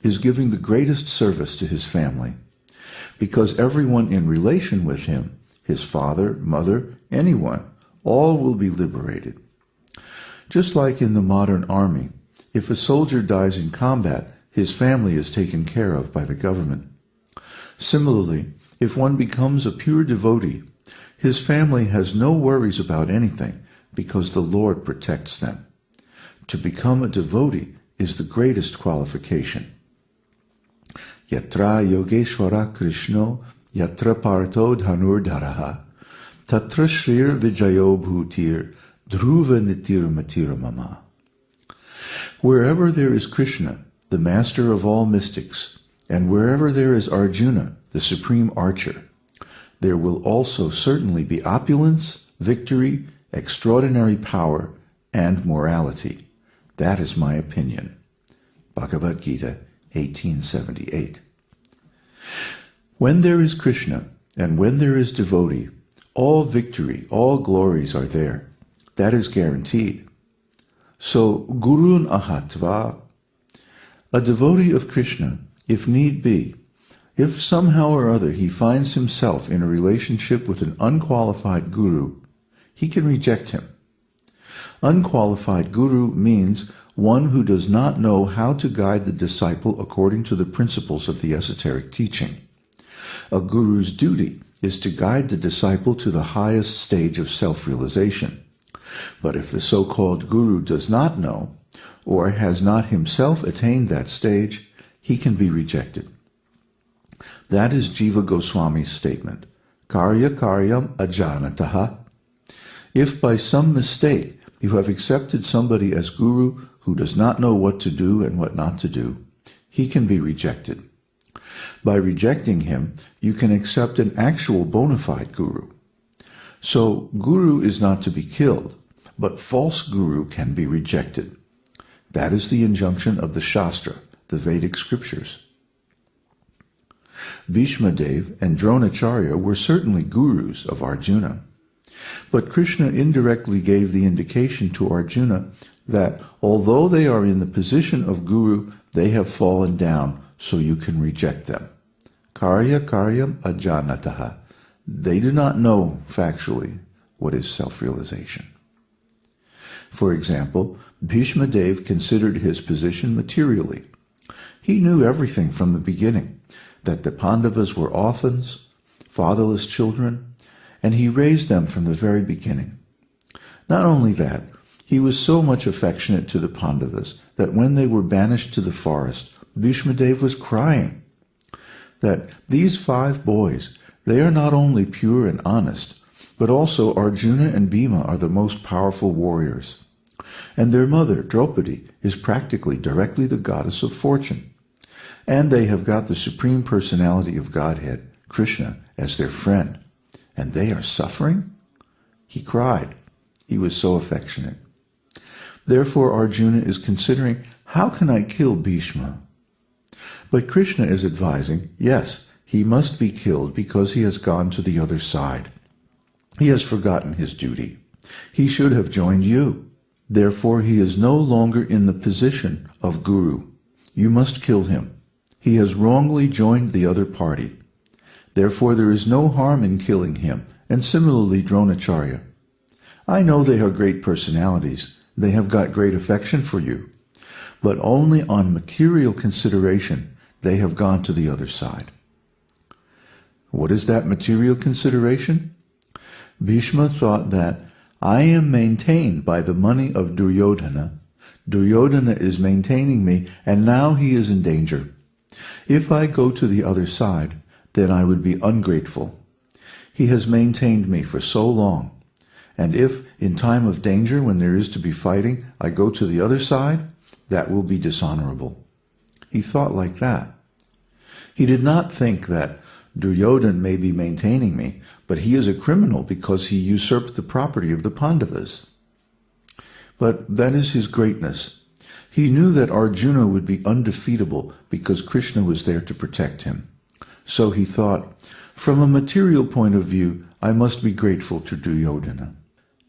is giving the greatest service to his family, because everyone in relation with him, his father, mother, anyone, all will be liberated. Just like in the modern army, if a soldier dies in combat, his family is taken care of by the government. Similarly, if one becomes a pure devotee, his family has no worries about anything because the Lord protects them. To become a devotee is the greatest qualification. Yatra Yogeshvara Kṛṣṇo Yatra Partho Dhanurdharaha Tatra Shrir Vijayo Bhutir Dhruva Nitir Matir Mama. Wherever there is Kṛṣṇa, the master of all mystics, and wherever there is Arjuna, the supreme archer, there will also certainly be opulence, victory, extraordinary power, and morality. That is my opinion. Bhagavad Gita, 1878. When there is Kṛṣṇa, and when there is devotee, all victory, all glories are there. That is guaranteed. So, Gurun Ahatva, a devotee of Kṛṣṇa, if need be, if somehow or other he finds himself in a relationship with an unqualified guru, he can reject him. Unqualified guru means one who does not know how to guide the disciple according to the principles of the esoteric teaching. A guru's duty is to guide the disciple to the highest stage of self-realization. But if the so-called guru does not know, or has not himself attained that stage, he can be rejected. That is Jiva Goswami's statement, Karya Karyam Ajanataha. If by some mistake you have accepted somebody as guru who does not know what to do and what not to do, he can be rejected. By rejecting him, you can accept an actual bona fide guru. So, guru is not to be killed, but false guru can be rejected. That is the injunction of the Shastra, the Vedic scriptures. Bhishma Dev and Dronacharya were certainly gurus of Arjuna. But Kṛṣṇa indirectly gave the indication to Arjuna that although they are in the position of guru, they have fallen down, so you can reject them. Karya karyam ajanataha. They do not know factually what is self-realization. For example, Bhishma Dev considered his position materially. He knew everything from the beginning, that the Pandavas were orphans, fatherless children, and he raised them from the very beginning. Not only that, he was so much affectionate to the Pandavas that when they were banished to the forest, Bhishma Dev was crying that these 5 boys, they are not only pure and honest, but also Arjuna and Bhima are the most powerful warriors. And their mother, Draupadi, is practically directly the goddess of fortune. And they have got the Supreme Personality of Godhead, Kṛṣṇa, as their friend. And they are suffering? He cried. He was so affectionate. Therefore Arjuna is considering, how can I kill Bhishma? But Kṛṣṇa is advising, yes, he must be killed because he has gone to the other side. He has forgotten his duty. He should have joined you. Therefore he is no longer in the position of guru. You must kill him. He has wrongly joined the other party. Therefore there is no harm in killing him, and similarly Dronacharya. I know they are great personalities. They have got great affection for you. But only on material consideration they have gone to the other side. What is that material consideration? Bhishma thought that I am maintained by the money of Duryodhana. Duryodhana is maintaining me, and now he is in danger. If I go to the other side, then I would be ungrateful. He has maintained me for so long. And if, in time of danger, when there is to be fighting, I go to the other side, that will be dishonorable. He thought like that. He did not think that Duryodhana may be maintaining me, but he is a criminal because he usurped the property of the Pandavas. But that is his greatness. He knew that Arjuna would be undefeatable because Kṛṣṇa was there to protect him. So he thought, from a material point of view, I must be grateful to Duryodhana.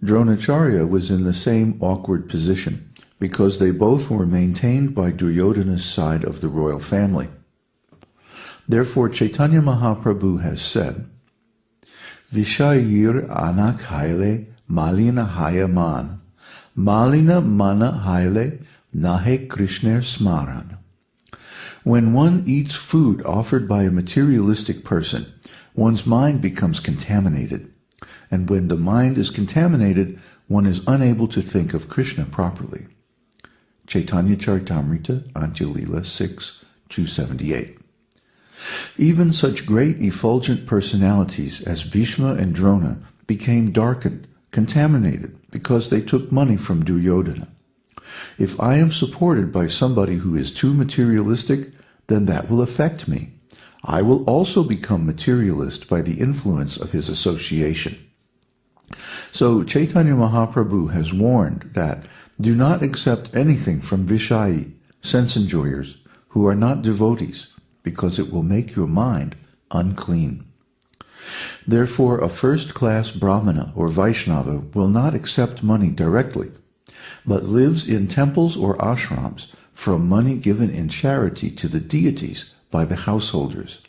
Dronacharya was in the same awkward position because they both were maintained by Duryodhana's side of the royal family. Therefore, Chaitanya Mahaprabhu has said, Vishayir anak haile malina hayaman, malina mana haile nahe Krishner smaran. When one eats food offered by a materialistic person, one's mind becomes contaminated. And when the mind is contaminated, one is unable to think of Krishna properly. Chaitanya Charitamrita, Antya-lila 6, 278. Even such great effulgent personalities as Bhishma and Drona became darkened, contaminated, because they took money from Duryodhana. If I am supported by somebody who is too materialistic, then that will affect me. I will also become materialist by the influence of his association. So Chaitanya Mahaprabhu has warned that do not accept anything from Vishayi, sense enjoyers, who are not devotees, because it will make your mind unclean. Therefore, a first-class Brahmana or Vaishnava will not accept money directly, but lives in temples or ashrams from money given in charity to the deities by the householders.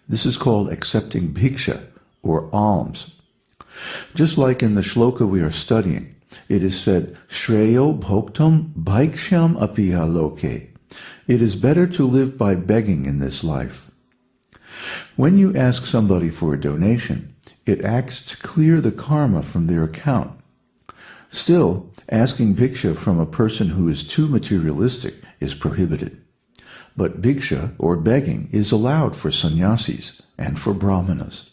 This is called accepting bhiksha, or alms. Just like in the shloka we are studying, it is said, Shreyo bhoktam bhiksham apiha loke. It is better to live by begging in this life. When you ask somebody for a donation, it acts to clear the karma from their account. Still, asking bhiksha from a person who is too materialistic is prohibited. But bhiksha, or begging, is allowed for sannyasis and for brahmanas.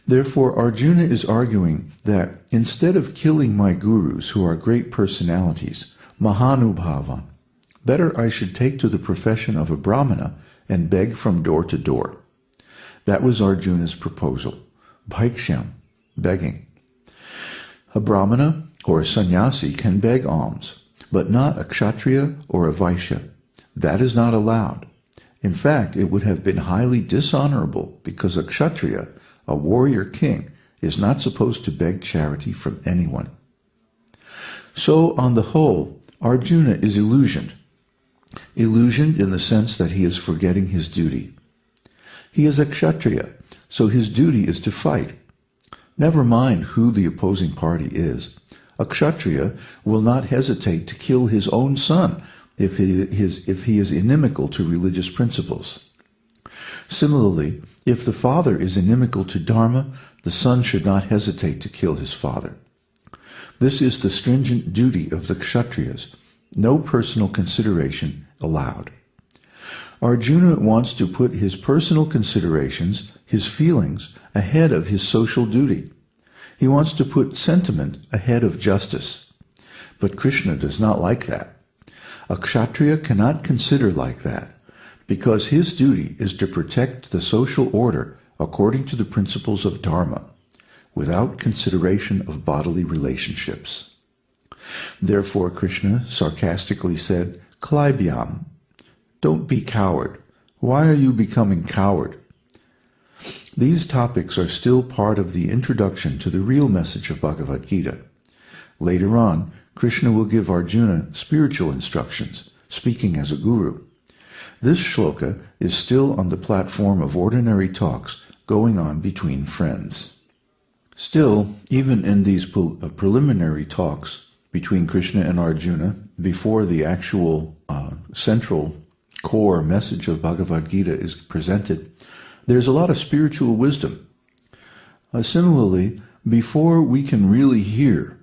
Therefore, Arjuna is arguing that instead of killing my gurus, who are great personalities, Mahanubhavan, better I should take to the profession of a brahmana and beg from door to door. That was Arjuna's proposal. Bhiksham, begging. A brahmana or a sannyasi can beg alms, but not a kshatriya or a vaishya. That is not allowed. In fact, it would have been highly dishonorable because a kshatriya, a warrior king, is not supposed to beg charity from anyone. So, on the whole, Arjuna is illusioned. Illusioned in the sense that he is forgetting his duty. He is a kshatriya, so his duty is to fight. Never mind who the opposing party is. A kshatriya will not hesitate to kill his own son if he is inimical to religious principles. Similarly, if the father is inimical to dharma, the son should not hesitate to kill his father. This is the stringent duty of the kshatriyas. No personal consideration allowed. Arjuna wants to put his personal considerations, his feelings, ahead of his social duty. He wants to put sentiment ahead of justice. But Krishna does not like that. A kshatriya cannot consider like that, because his duty is to protect the social order according to the principles of dharma, without consideration of bodily relationships. Therefore, Krishna sarcastically said, Klaibyam, don't be coward. Why are you becoming coward? These topics are still part of the introduction to the real message of Bhagavad Gita. Later on, Krishna will give Arjuna spiritual instructions, speaking as a guru. This shloka is still on the platform of ordinary talks going on between friends. Still, even in these preliminary talks between Krishna and Arjuna, before the actual central core message of Bhagavad Gita is presented, there's a lot of spiritual wisdom. Similarly, before we can really hear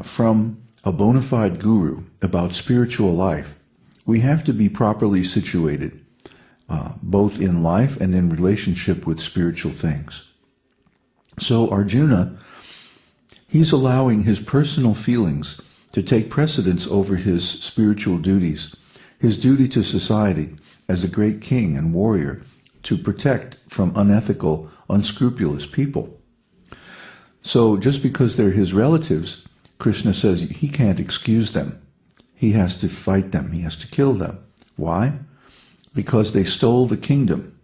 from a bona fide guru about spiritual life, we have to be properly situated, both in life and in relationship with spiritual things. So Arjuna, he's allowing his personal feelings to take precedence over his spiritual duties, his duty to society as a great king and warrior to protect from unethical, unscrupulous people. So just because they're his relatives, Krishna says he can't excuse them. He has to fight them. He has to kill them. Why? Because they stole the kingdom.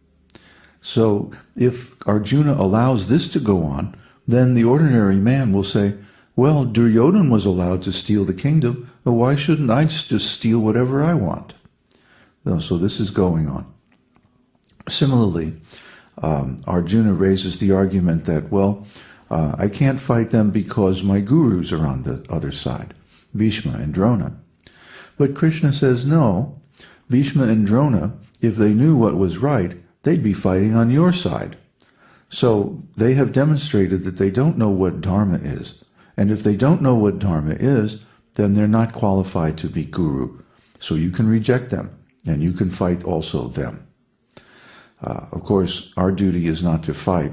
So if Arjuna allows this to go on, then the ordinary man will say, well, Duryodhana was allowed to steal the kingdom. Well, why shouldn't I just steal whatever I want? So this is going on. Similarly, Arjuna raises the argument that, well, I can't fight them because my gurus are on the other side, Bhishma and Drona. But Kṛṣṇa says, no, Bhishma and Drona, if they knew what was right, they'd be fighting on your side. So they have demonstrated that they don't know what dharma is. And if they don't know what dharma is, then they're not qualified to be guru. So you can reject them, and you can fight also them. Of course, our duty is not to fight